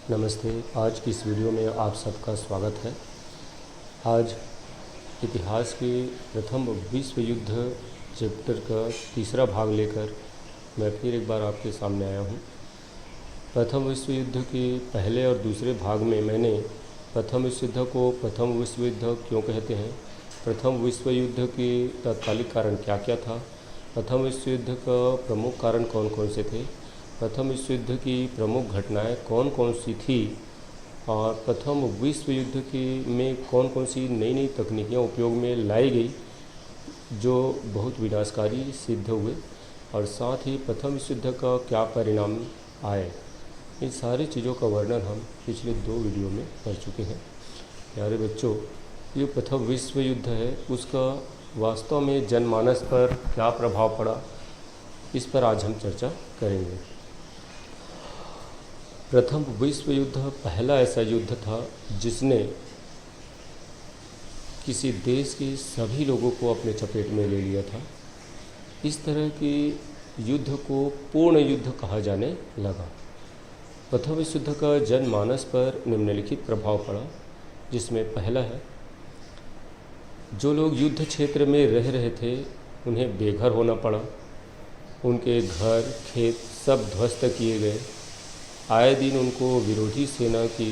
नमस्ते। आज की इस वीडियो में आप सबका स्वागत है। आज इतिहास के प्रथम विश्व युद्ध चैप्टर का तीसरा भाग लेकर मैं फिर एक बार आपके सामने आया हूँ। प्रथम विश्व युद्ध के पहले और दूसरे भाग में मैंने प्रथम विश्व युद्ध को प्रथम विश्व युद्ध क्यों कहते हैं, प्रथम विश्व युद्ध के तात्कालिक कारण क्या क्या था, प्रथम विश्व युद्ध का प्रमुख कारण कौन कौन से थे, प्रथम विश्व युद्ध की प्रमुख घटनाएं कौन कौन सी थी और प्रथम विश्व युद्ध की में कौन कौन सी नई नई तकनीकियाँ उपयोग में लाई गई जो बहुत विनाशकारी सिद्ध हुए, और साथ ही प्रथम विश्व युद्ध का क्या परिणाम आए। इन सारी चीज़ों का वर्णन हम पिछले 2 वीडियो में कर चुके हैं। प्यारे बच्चों, ये प्रथम विश्व युद्ध है, उसका वास्तव में जनमानस पर क्या प्रभाव पड़ा, इस पर आज हम चर्चा करेंगे। प्रथम विश्व युद्ध पहला ऐसा युद्ध था जिसने किसी देश के सभी लोगों को अपने चपेट में ले लिया था। इस तरह के युद्ध को पूर्ण युद्ध कहा जाने लगा। प्रथम विश्व युद्ध का जनमानस पर निम्नलिखित प्रभाव पड़ा, जिसमें पहला है, जो लोग युद्ध क्षेत्र में रह रहे थे उन्हें बेघर होना पड़ा। उनके घर खेत सब ध्वस्त किए गए। आए दिन उनको विरोधी सेना की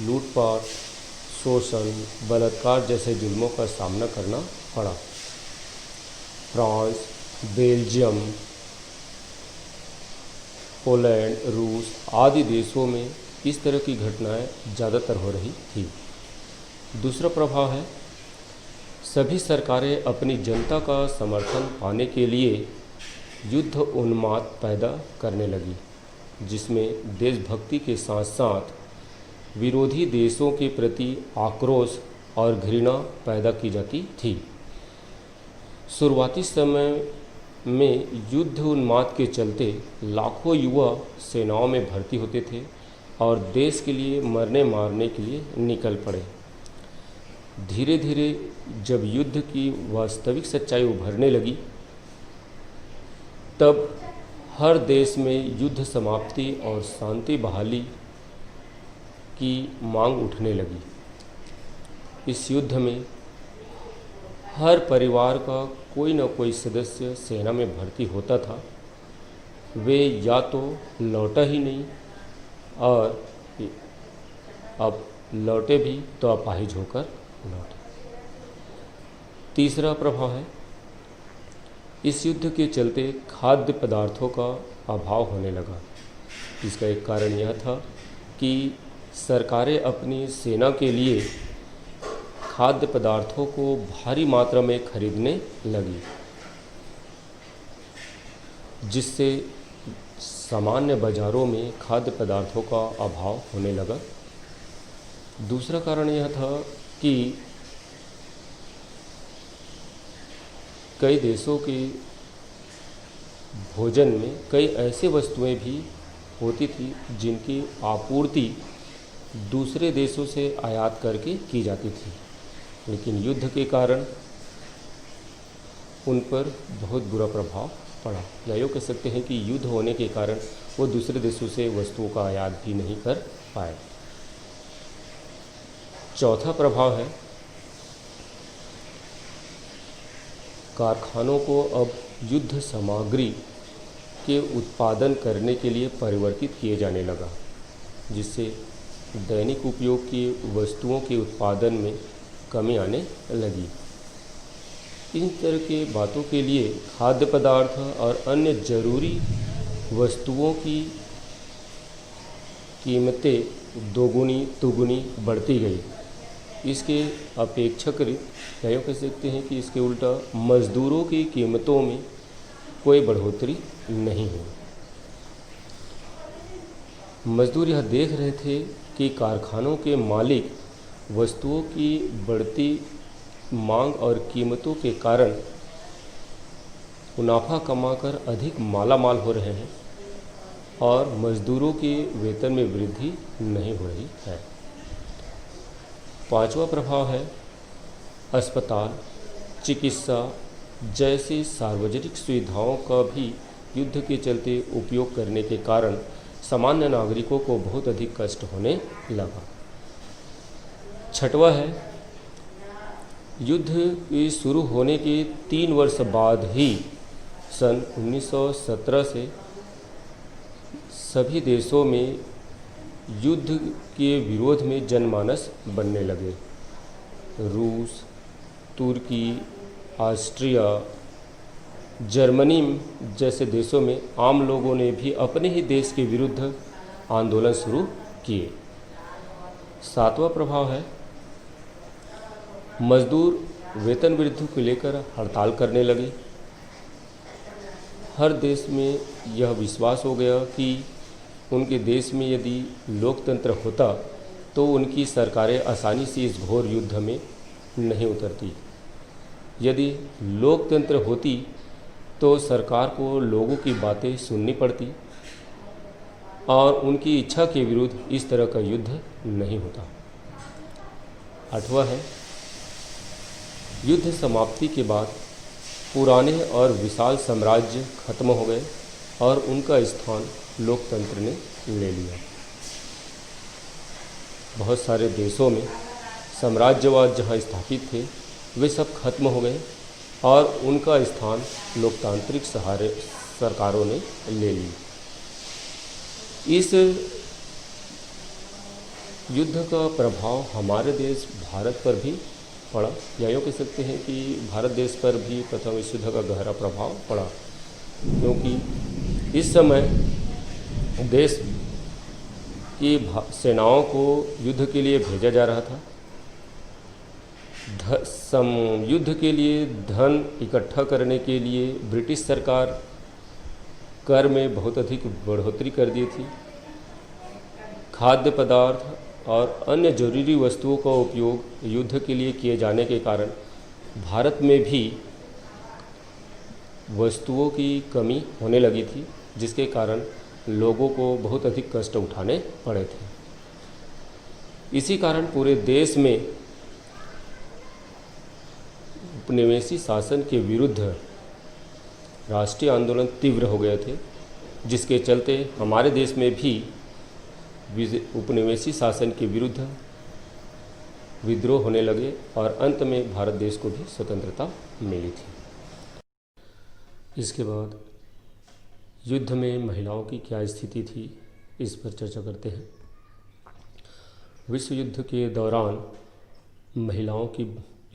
लूटपाट, शोषण, बलात्कार जैसे जुल्मों का सामना करना पड़ा। फ्रांस, बेल्जियम, पोलैंड, रूस आदि देशों में इस तरह की घटनाएं ज़्यादातर हो रही थी। दूसरा प्रभाव है, सभी सरकारें अपनी जनता का समर्थन पाने के लिए युद्ध उन्माद पैदा करने लगी, जिसमें देशभक्ति के साथ साथ विरोधी देशों के प्रति आक्रोश और घृणा पैदा की जाती थी। शुरुआती समय में युद्ध उन्माद के चलते लाखों युवा सेनाओं में भर्ती होते थे और देश के लिए मरने मारने के लिए निकल पड़े। धीरे धीरे जब युद्ध की वास्तविक सच्चाई उभरने लगी, तब हर देश में युद्ध समाप्ति और शांति बहाली की मांग उठने लगी। इस युद्ध में हर परिवार का कोई न कोई सदस्य सेना में भर्ती होता था। वे या तो लौटा ही नहीं और अब लौटे भी तो अपाहिज होकर लौटे। तीसरा प्रभाव है, इस युद्ध के चलते खाद्य पदार्थों का अभाव होने लगा। इसका एक कारण यह था कि सरकारें अपनी सेना के लिए खाद्य पदार्थों को भारी मात्रा में खरीदने लगी, जिससे सामान्य बाज़ारों में खाद्य पदार्थों का अभाव होने लगा। दूसरा कारण यह था कि कई देशों के भोजन में कई ऐसे वस्तुएं भी होती थी जिनकी आपूर्ति दूसरे देशों से आयात करके की जाती थी, लेकिन युद्ध के कारण उन पर बहुत बुरा प्रभाव पड़ा। या यूँ कह सकते हैं कि युद्ध होने के कारण वो दूसरे देशों से वस्तुओं का आयात भी नहीं कर पाए। चौथा प्रभाव है, कारखानों को अब युद्ध सामग्री के उत्पादन करने के लिए परिवर्तित किए जाने लगा, जिससे दैनिक उपयोग की वस्तुओं के उत्पादन में कमी आने लगी। इन तरह के बातों के लिए खाद्य पदार्थ और अन्य जरूरी वस्तुओं की कीमतें दोगुनी तुगुनी बढ़ती गई। इसके अपेक्षाकृत यूँ कह सकते हैं कि इसके उल्टा मज़दूरों की कीमतों में कोई बढ़ोतरी नहीं हुई। मज़दूर यह देख रहे थे कि कारखानों के मालिक वस्तुओं की बढ़ती मांग और कीमतों के कारण मुनाफा कमाकर अधिक मालामाल हो रहे हैं और मज़दूरों के वेतन में वृद्धि नहीं हो रही है। पांचवा प्रभाव है, अस्पताल, चिकित्सा जैसी सार्वजनिक सुविधाओं का भी युद्ध के चलते उपयोग करने के कारण सामान्य नागरिकों को बहुत अधिक कष्ट होने लगा। छठवां है, युद्ध के शुरू होने के 3 वर्ष बाद ही सन 1917 से सभी देशों में युद्ध के विरोध में जनमानस बनने लगे। रूस, तुर्की, ऑस्ट्रिया, जर्मनी जैसे देशों में आम लोगों ने भी अपने ही देश के विरुद्ध आंदोलन शुरू किए। 7वां प्रभाव है, मजदूर वेतन वृद्धि को लेकर हड़ताल करने लगे। हर देश में यह विश्वास हो गया कि उनके देश में यदि लोकतंत्र होता तो उनकी सरकारें आसानी से इस घोर युद्ध में नहीं उतरती। यदि लोकतंत्र होती तो सरकार को लोगों की बातें सुननी पड़ती और उनकी इच्छा के विरुद्ध इस तरह का युद्ध नहीं होता। 8वां है, युद्ध समाप्ति के बाद पुराने और विशाल साम्राज्य खत्म हो गए और उनका स्थान लोकतंत्र ने ले लिया। बहुत सारे देशों में साम्राज्यवाद जहाँ स्थापित थे वे सब खत्म हो गए और उनका स्थान लोकतांत्रिक सरकारों ने ले ली। इस युद्ध का प्रभाव हमारे देश भारत पर भी पड़ा, या यूँ कह सकते हैं कि भारत देश पर भी प्रथम विश्व युद्ध का गहरा प्रभाव पड़ा, क्योंकि इस समय देश की सेनाओं को युद्ध के लिए भेजा जा रहा था। युद्ध के लिए धन इकट्ठा करने के लिए ब्रिटिश सरकार कर में बहुत अधिक बढ़ोतरी कर दी थी। खाद्य पदार्थ और अन्य जरूरी वस्तुओं का उपयोग युद्ध के लिए किए जाने के कारण भारत में भी वस्तुओं की कमी होने लगी थी, जिसके कारण लोगों को बहुत अधिक कष्ट उठाने पड़े थे। इसी कारण पूरे देश में उपनिवेशी शासन के विरुद्ध राष्ट्रीय आंदोलन तीव्र हो गए थे, जिसके चलते हमारे देश में भी उपनिवेशी शासन के विरुद्ध विद्रोह होने लगे और अंत में भारत देश को भी स्वतंत्रता मिली थी। इसके बाद युद्ध में महिलाओं की क्या स्थिति थी, इस पर चर्चा करते हैं। विश्व युद्ध के दौरान महिलाओं की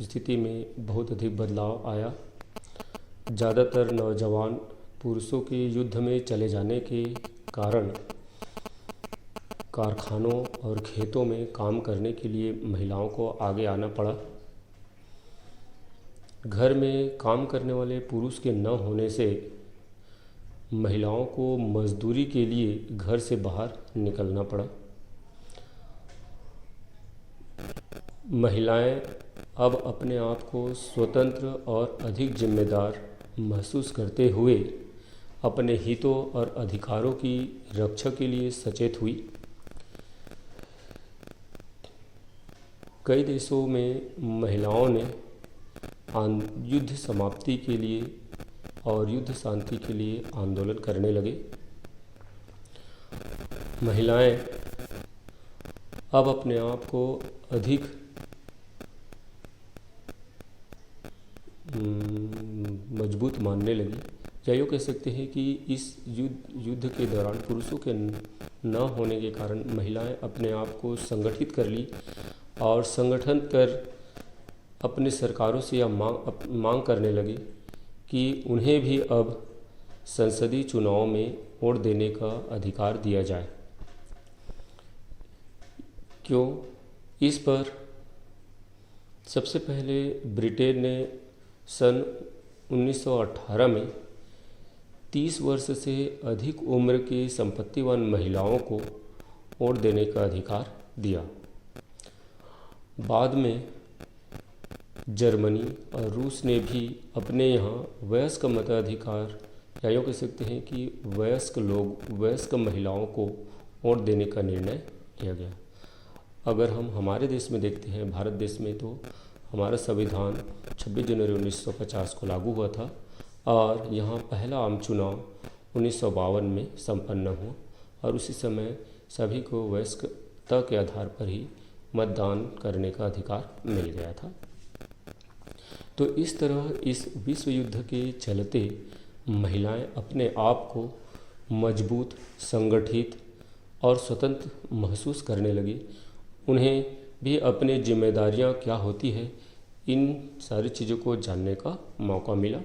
स्थिति में बहुत अधिक बदलाव आया। ज़्यादातर नौजवान पुरुषों के युद्ध में चले जाने के कारण कारखानों और खेतों में काम करने के लिए महिलाओं को आगे आना पड़ा। घर में काम करने वाले पुरुष के न होने से महिलाओं को मजदूरी के लिए घर से बाहर निकलना पड़ा। महिलाएं अब अपने आप को स्वतंत्र और अधिक जिम्मेदार महसूस करते हुए अपने हितों और अधिकारों की रक्षा के लिए सचेत हुई। कई देशों में महिलाओं ने युद्ध समाप्ति के लिए और युद्ध शांति के लिए आंदोलन करने लगे। महिलाएं अब अपने आप को अधिक मजबूत मानने लगी, या यूँ कह सकते हैं कि इस युद्ध के दौरान पुरुषों के न होने के कारण महिलाएं अपने आप को संगठित कर ली और संगठन कर अपने सरकारों से यह मांग करने लगी कि उन्हें भी अब संसदीय चुनाव में वोट देने का अधिकार दिया जाए। क्यों? इस पर सबसे पहले ब्रिटेन ने सन 1918 में 30 वर्ष से अधिक उम्र की संपत्तिवान महिलाओं को वोट देने का अधिकार दिया। बाद में जर्मनी और रूस ने भी अपने यहाँ वयस्क मताधिकार, या यूँ कह सकते हैं कि वयस्क महिलाओं को वोट देने का निर्णय लिया गया। अगर हम हमारे देश में देखते हैं, भारत देश में, तो हमारा संविधान 26 जनवरी 1950 को लागू हुआ था और यहाँ पहला आम चुनाव 1952 में संपन्न हुआ और उसी समय सभी को वयस्कता के आधार पर ही मतदान करने का अधिकार मिल गया था। तो इस तरह इस विश्व युद्ध के चलते महिलाएं अपने आप को मजबूत, संगठित और स्वतंत्र महसूस करने लगी। उन्हें भी अपनी जिम्मेदारियां क्या होती है इन सारी चीज़ों को जानने का मौका मिला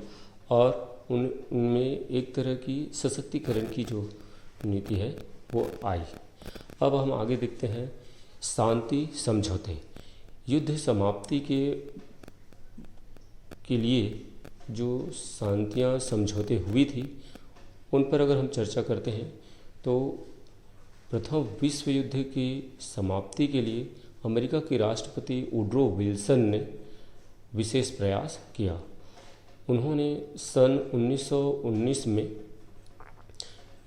और उनमें एक तरह की सशक्तिकरण की जो नीति है वो आई। अब हम आगे देखते हैं शांति समझौते। युद्ध समाप्ति के लिए जो शांतियाँ समझौते हुई थी उन पर अगर हम चर्चा करते हैं तो प्रथम विश्व युद्ध की समाप्ति के लिए अमेरिका के राष्ट्रपति वुड्रो विल्सन ने विशेष प्रयास किया। उन्होंने सन 1919 में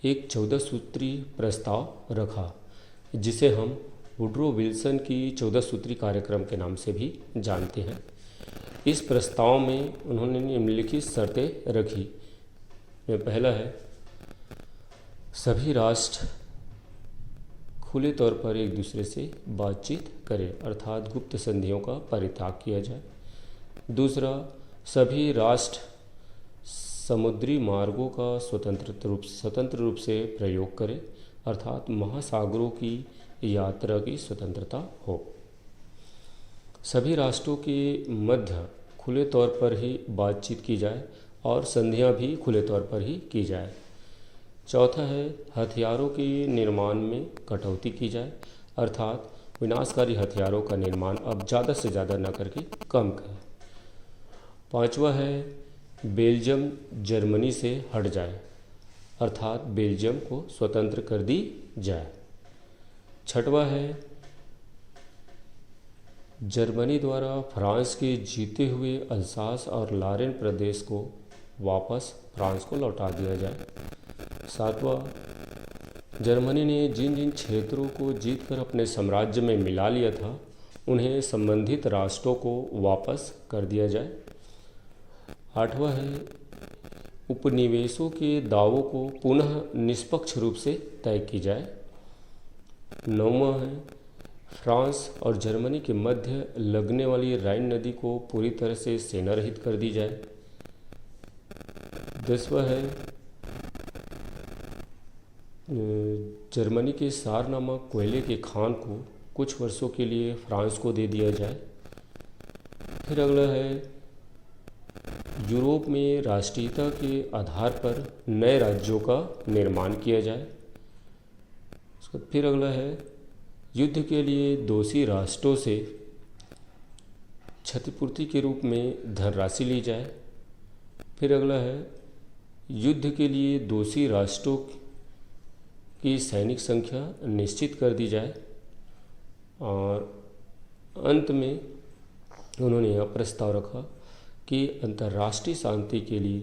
एक 14 सूत्री प्रस्ताव रखा जिसे हम वुड्रो विल्सन की 14 सूत्री कार्यक्रम के नाम से भी जानते हैं। इस प्रस्ताव में उन्होंने निम्नलिखित शर्तें रखी। पहला है, सभी राष्ट्र खुले तौर पर एक दूसरे से बातचीत करें, अर्थात गुप्त संधियों का परित्याग किया जाए। दूसरा, सभी राष्ट्र समुद्री मार्गों का स्वतंत्र रूप से प्रयोग करें, अर्थात महासागरों की यात्रा की स्वतंत्रता हो। सभी राष्ट्रों के मध्य खुले तौर पर ही बातचीत की जाए और संधियां भी खुले तौर पर ही की जाए। चौथा है, हथियारों के निर्माण में कटौती की जाए, अर्थात विनाशकारी हथियारों का निर्माण अब ज़्यादा से ज़्यादा न करके कम करें। पांचवा है, बेल्जियम जर्मनी से हट जाए, अर्थात बेल्जियम को स्वतंत्र कर दी जाए। छठवा है, जर्मनी द्वारा फ्रांस के जीते हुए अल्सास और लॉरेन प्रदेश को वापस फ्रांस को लौटा दिया जाए। सातवां, जर्मनी ने जिन जिन क्षेत्रों को जीतकर अपने साम्राज्य में मिला लिया था उन्हें संबंधित राष्ट्रों को वापस कर दिया जाए। आठवां है, उपनिवेशों के दावों को पुनः निष्पक्ष रूप से तय की जाए। नौवां है, फ्रांस और जर्मनी के मध्य लगने वाली राइन नदी को पूरी तरह से सेना रहित कर दी जाए। 10वां है, जर्मनी के सार नामक कोयले के खान को कुछ वर्षों के लिए फ्रांस को दे दिया जाए। फिर अगला है, यूरोप में राष्ट्रीयता के आधार पर नए राज्यों का निर्माण किया जाए। फिर अगला है, युद्ध के लिए दोषी राष्ट्रों से क्षतिपूर्ति के रूप में धनराशि ली जाए। फिर अगला है, युद्ध के लिए दोषी राष्ट्रों की सैनिक संख्या निश्चित कर दी जाए। और अंत में उन्होंने यह प्रस्ताव रखा कि अंतर्राष्ट्रीय शांति के लिए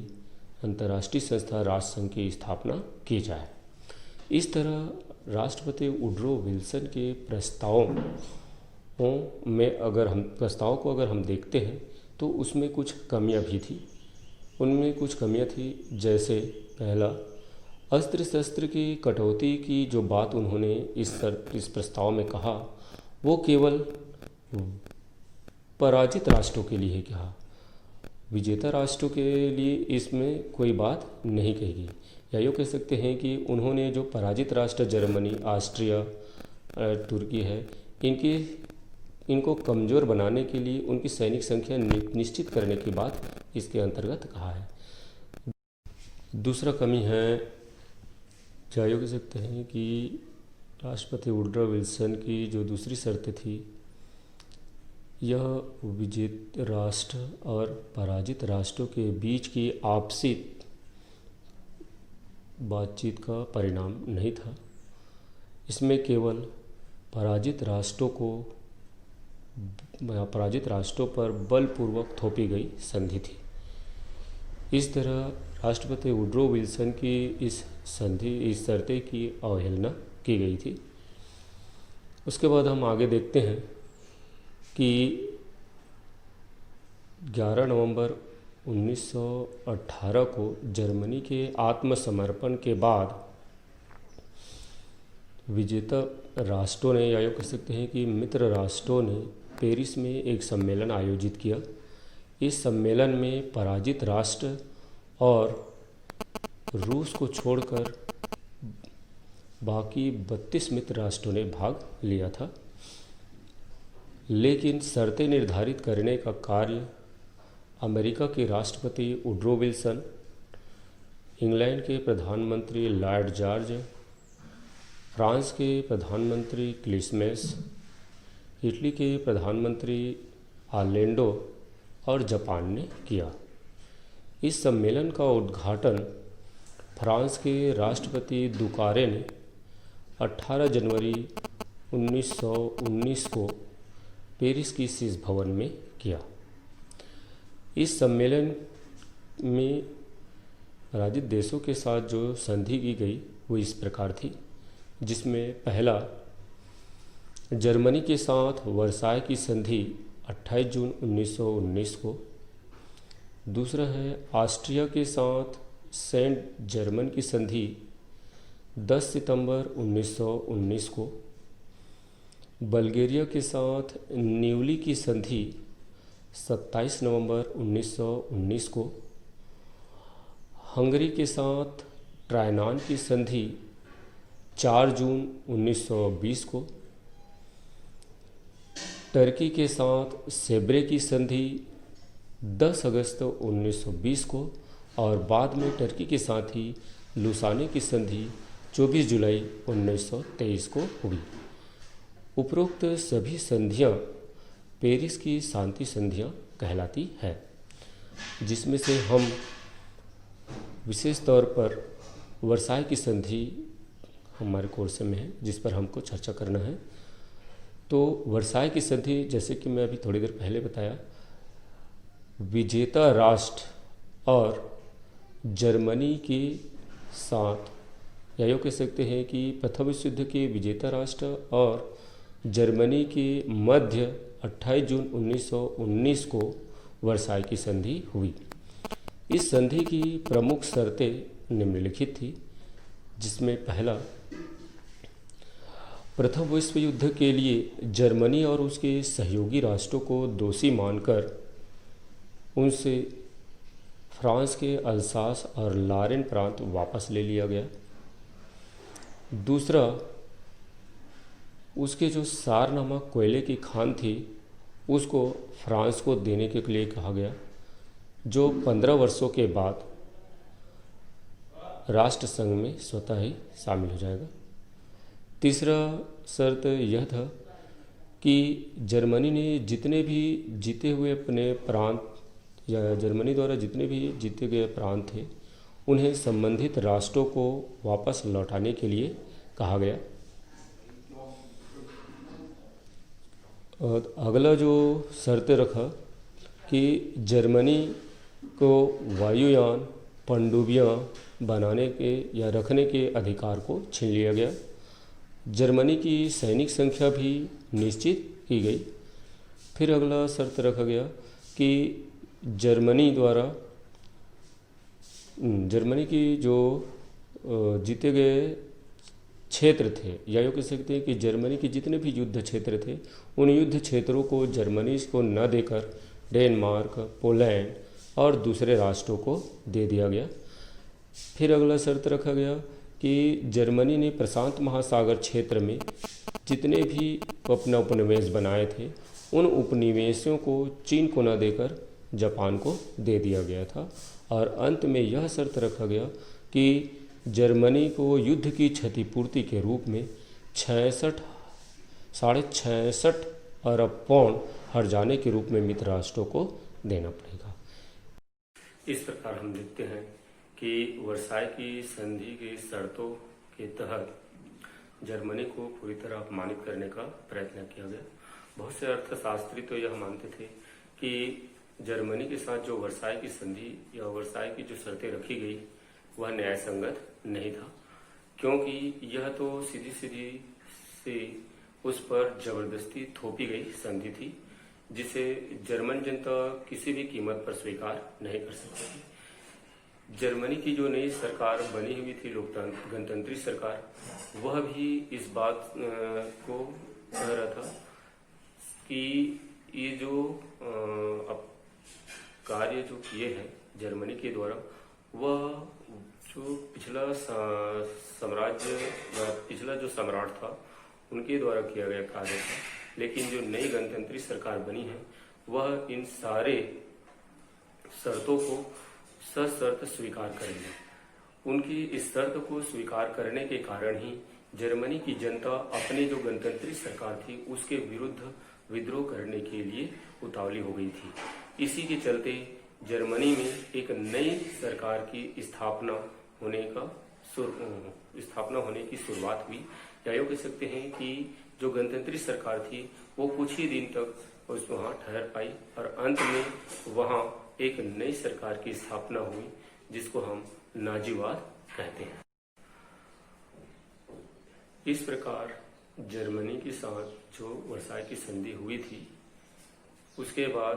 अंतर्राष्ट्रीय संस्था राष्ट्र संघ की स्थापना की जाए। इस तरह राष्ट्रपति वुड्रो विल्सन के प्रस्तावों में प्रस्ताव को अगर हम देखते हैं तो उसमें कुछ कमियां भी थी। उनमें कुछ कमियां थी, जैसे पहला, अस्त्र शस्त्र की कटौती की जो बात उन्होंने इस प्रस्ताव में कहा वो केवल पराजित राष्ट्रों के लिए कहा, विजेता राष्ट्रों के लिए इसमें कोई बात नहीं कही गई। या यूँ कह सकते हैं कि उन्होंने जो पराजित राष्ट्र जर्मनी, ऑस्ट्रिया, तुर्की है, इनको कमज़ोर बनाने के लिए उनकी सैनिक संख्या निश्चित करने की बात इसके अंतर्गत कहा है। दूसरा कमी है, क्या यूँ कह सकते हैं कि राष्ट्रपति वुड्रो विल्सन की जो दूसरी शर्त थी, यह विजेता राष्ट्र और पराजित राष्ट्रों के बीच की आपसी बातचीत का परिणाम नहीं था। इसमें केवल पराजित राष्ट्रों पर बलपूर्वक थोपी गई संधि थी। इस तरह राष्ट्रपति वुड्रो विल्सन की इस शर्तें की अवहेलना की गई थी। उसके बाद हम आगे देखते हैं कि 11 नवंबर 1918 को जर्मनी के आत्मसमर्पण के बाद विजेता राष्ट्रों ने या यूँ कह सकते हैं कि मित्र राष्ट्रों ने पेरिस में एक सम्मेलन आयोजित किया। इस सम्मेलन में पराजित राष्ट्र और रूस को छोड़कर बाकी 32 मित्र राष्ट्रों ने भाग लिया था, लेकिन शर्तें निर्धारित करने का कार्य अमेरिका के राष्ट्रपति वुड्रो विल्सन, इंग्लैंड के प्रधानमंत्री लॉर्ड जॉर्ज, फ्रांस के प्रधानमंत्री क्लिसमेस, इटली के प्रधानमंत्री आलेंडो और जापान ने किया। इस सम्मेलन का उद्घाटन फ्रांस के राष्ट्रपति दुकारे ने 18 जनवरी 1919 को पेरिस की स्विस भवन में किया। इस सम्मेलन में पराजित देशों के साथ जो संधि की गई वो इस प्रकार थी, जिसमें पहला जर्मनी के साथ वर्साय की संधि 28 जून 1919 को, दूसरा है ऑस्ट्रिया के साथ सेंट जर्मन की संधि 10 सितंबर 1919 को, बल्गेरिया के साथ न्यूली की संधि 27 नवंबर 1919 को, हंगरी के साथ ट्रायनान की संधि 4 जून 1920 को, टर्की के साथ सेब्रे की संधि 10 अगस्त 1920 को और बाद में टर्की के साथ ही लुसाने की संधि 24 जुलाई 1923 को हुई। उपरोक्त सभी संधियां पेरिस की शांति संधियां कहलाती है, जिसमें से हम विशेष तौर पर वर्साय की संधि हमारे कोर्स में है, जिस पर हमको चर्चा करना है। तो वर्साय की संधि, जैसे कि मैं अभी थोड़ी देर पहले बताया, विजेता राष्ट्र और जर्मनी के साथ, या यूँ कह सकते हैं कि प्रथम विश्व युद्ध के विजेता राष्ट्र और जर्मनी के मध्य 28 जून 1919 को वर्साय की संधि हुई। इस संधि की प्रमुख शर्तें निम्नलिखित थी, जिसमें पहला, प्रथम विश्व युद्ध के लिए जर्मनी और उसके सहयोगी राष्ट्रों को दोषी मानकर उनसे फ्रांस के अल्सास और लारेन प्रांत वापस ले लिया गया। दूसरा, उसके जो सार नामक कोयले की खान थी उसको फ्रांस को देने के लिए कहा गया, जो 15 वर्षों के बाद राष्ट्र संघ में स्वतः ही शामिल हो जाएगा। तीसरा शर्त यह था कि जर्मनी ने जितने भी जीते हुए अपने प्रांत या जर्मनी द्वारा जितने भी जीते गए प्रांत थे उन्हें संबंधित राष्ट्रों को वापस लौटाने के लिए कहा गया। और अगला जो शर्तें रखा कि जर्मनी को वायुयान पनडुब्बियां बनाने के या रखने के अधिकार को छीन लिया गया। जर्मनी की सैनिक संख्या भी निश्चित की गई। फिर अगला शर्त रखा गया कि जर्मनी की जो जीते गए क्षेत्र थे, या यूँ कह सकते हैं कि जर्मनी के जितने भी युद्ध क्षेत्र थे उन युद्ध क्षेत्रों को जर्मनी को न देकर डेनमार्क, पोलैंड और दूसरे राष्ट्रों को दे दिया गया। फिर अगला शर्त रखा गया कि जर्मनी ने प्रशांत महासागर क्षेत्र में जितने भी अपना उपनिवेश बनाए थे उन उपनिवेशों को चीन को न देकर जापान को दे दिया गया था। और अंत में यह शर्त रखा गया कि जर्मनी को युद्ध की क्षतिपूर्ति के रूप में 66 अरब पाउंड हर जाने के रूप में मित्र राष्ट्रों को देना पड़ेगा। इस प्रकार हम देखते हैं कि वर्साय की संधि की शर्तों के तहत जर्मनी को पूरी तरह अपमानित करने का प्रयत्न किया गया। बहुत से अर्थशास्त्री तो यह मानते थे कि जर्मनी के साथ जो वर्साय की संधि या वर्साय की जो शर्तें रखी गई वह न्यायसंगत नहीं था, क्योंकि यह तो सीधी सीधी से उस पर जबरदस्ती थोपी गई संधि थी, जिसे जर्मन जनता किसी भी कीमत पर स्वीकार नहीं कर सकती थी। जर्मनी की जो नई सरकार बनी हुई थी, लोकतंत्र गणतंत्री सरकार, वह भी इस बात को कह रहा था कि ये जो अब कार्य जो किए हैं जर्मनी के द्वारा, वह जो पिछला जो सम्राट था उनके द्वारा किया गया कार्य था। लेकिन जो नई गणतंत्री सरकार बनी है वह इन सारे शर्तों को सशर्त स्वीकार करेगी। उनकी इस शर्त को स्वीकार करने के कारण ही जर्मनी की जनता अपनी जो गणतंत्री सरकार थी उसके विरुद्ध विद्रोह करने के लिए उतावली हो गई थी। इसी के चलते जर्मनी में एक नई सरकार की स्थापना होने की शुरुआत हुई। या यूँ कह सकते हैं कि जो गणतंत्री सरकार थी वो कुछ ही दिन तक वहाँ ठहर पाई और अंत में वहाँ एक नई सरकार की स्थापना हुई जिसको हम नाजीवाद कहते हैं। इस प्रकार जर्मनी के साथ जो वर्साई की संधि हुई थी, उसके बाद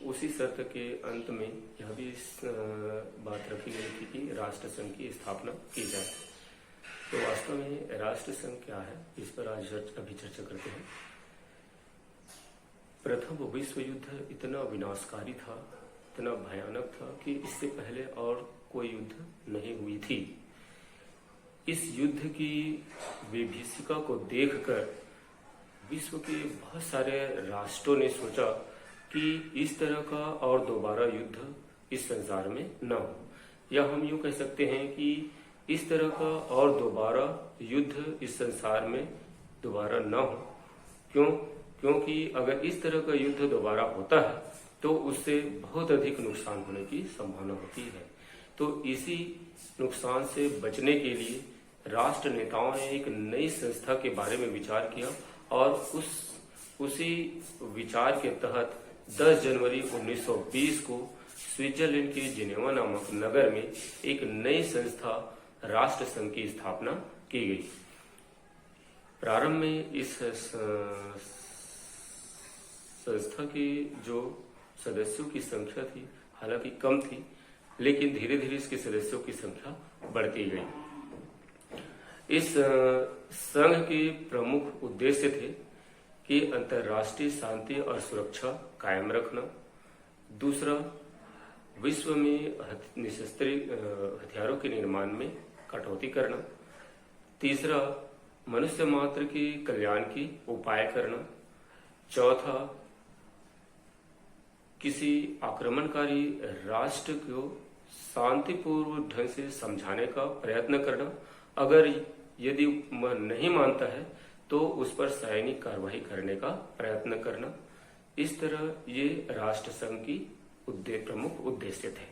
उसी शर्त के अंत में यह भी बात रखी गई थी कि राष्ट्र संघ की स्थापना की जाए। तो वास्तव में राष्ट्र संघ क्या है, इस पर आज अभी चर्चा करते हैं। प्रथम विश्व युद्ध इतना विनाशकारी था, इतना भयानक था कि इससे पहले और कोई युद्ध नहीं हुई थी। इस युद्ध की विभीषिका को देखकर विश्व के बहुत सारे राष्ट्रों ने सोचा कि इस तरह का और दोबारा युद्ध इस संसार में न हो, या हम यूं कह सकते हैं कि इस तरह का और दोबारा युद्ध इस संसार में दोबारा न हो। क्योंकि अगर इस तरह का युद्ध दोबारा होता है तो उससे बहुत अधिक नुकसान होने की संभावना होती है। तो इसी नुकसान से बचने के लिए राष्ट्र नेताओं ने एक नई संस्था के बारे में विचार किया और उसी विचार के तहत 10 जनवरी 1920 को स्विट्जरलैंड के जिनेवा नामक नगर में एक नई संस्था राष्ट्र संघ की स्थापना की गई। प्रारंभ में इस संस्था की जो सदस्यों की संख्या थी हालांकि कम थी, लेकिन धीरे धीरे इसके सदस्यों की संख्या बढ़ती गई। इस संघ के प्रमुख उद्देश्य थे कि अंतर्राष्ट्रीय शांति और सुरक्षा कायम रखना, दूसरा विश्व में निशस्त्र हथियारों के निर्माण में कटौती करना, तीसरा मनुष्य मात्र के कल्याण की उपाय करना, चौथा किसी आक्रमणकारी राष्ट्र को शांतिपूर्व ढंग से समझाने का प्रयत्न करना, अगर यदि वह नहीं मानता है तो उस पर सैनिक कार्रवाई करने का प्रयत्न करना। इस तरह ये राष्ट्र संघ की प्रमुख उद्देश्य थे।